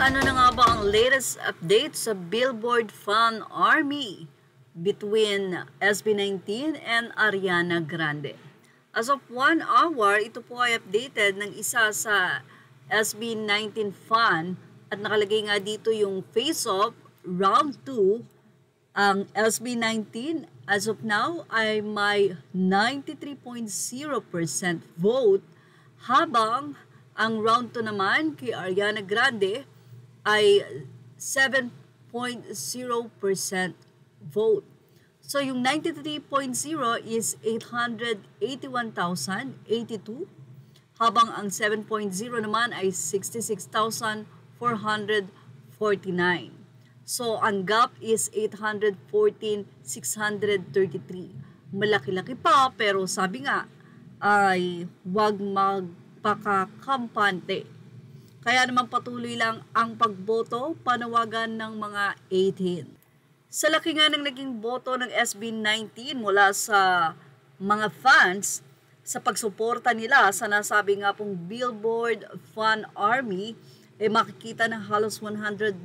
Ano na nga ba ang latest update sa Billboard Fan Army between SB19 and Ariana Grande? As of 1 hour, ito po ay updated ng isa sa SB19 fan at nakalagay nga dito yung face-off round 2. Ang SB19 as of now ay may 93.0% vote, habang ang round 2 naman kay Ariana Grande ay 7.0% vote. So yung 93.0 is 881,082, habang ang 7.0 naman ay 66,449. So ang gap is 814,633. Malaki-laki pa, pero sabi nga ay wag magpakakampante. Kaya naman patuloy lang ang pagboto, panawagan ng mga 18. Sa laki nga ng naging boto ng SB19 mula sa mga fans sa pagsuporta nila sa nasabi nga pong Billboard Fan Army, makikita na halos 100%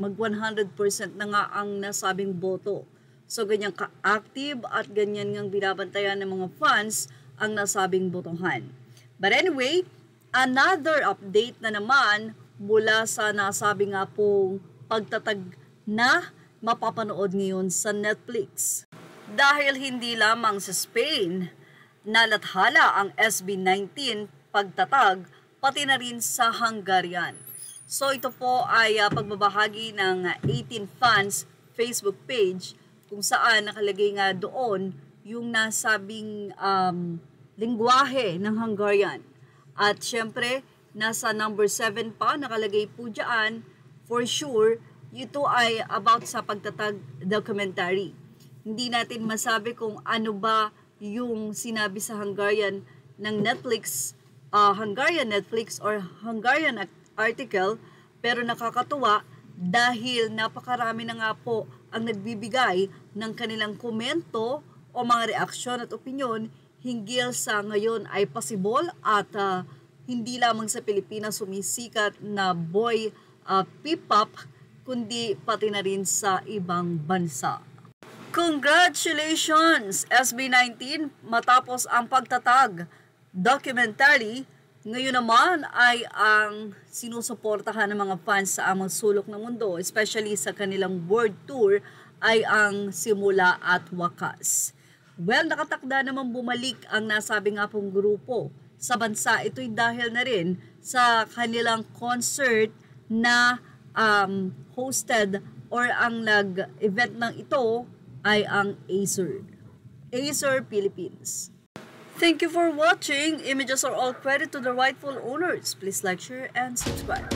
na nga ang nasabing boto. So ganyan ka-active at ganyan ngang binabantayan ng mga fans ang nasabing botohan. But anyway, another update na naman mula sa nasabi nga pong pagtatag na mapapanood ngayon sa Netflix. Dahil hindi lamang sa Spain nalathala ang SB19 pagtatag, pati na rin sa Hungarian. So ito po ay pagbabahagi ng 18 fans Facebook page kung saan nakalagay nga doon yung nasabing lingwahe ng Hungarian. At syempre, nasa number 7 pa, nakalagay po dyan, for sure, ito ay about sa pagtatag documentary. Hindi natin masabi kung ano ba yung sinabi sa Hungarian ng Netflix, Hungarian Netflix or Hungarian article, pero nakakatuwa dahil napakarami na nga po ang nagbibigay ng kanilang komento o mga reaksyon at opinyon hinggil sa ngayon ay possible at hindi lamang sa Pilipinas sumisikat na boy P-pop, kundi pati na rin sa ibang bansa. Congratulations SB19 matapos ang pagtatag documentary. Ngayon naman ay ang sinusuportahan ng mga fans sa amang sulok ng mundo, especially sa kanilang world tour, ay ang simula at wakas. Well, nakatakda naman bumalik ang nasabi nga pong grupo sa bansa. Ito'y dahil na rin sa kanilang concert na hosted or ang nag-event ng ito ay ang Acer Philippines. Thank you for watching. Images are all credit to the rightful owners. Please like, share, and subscribe.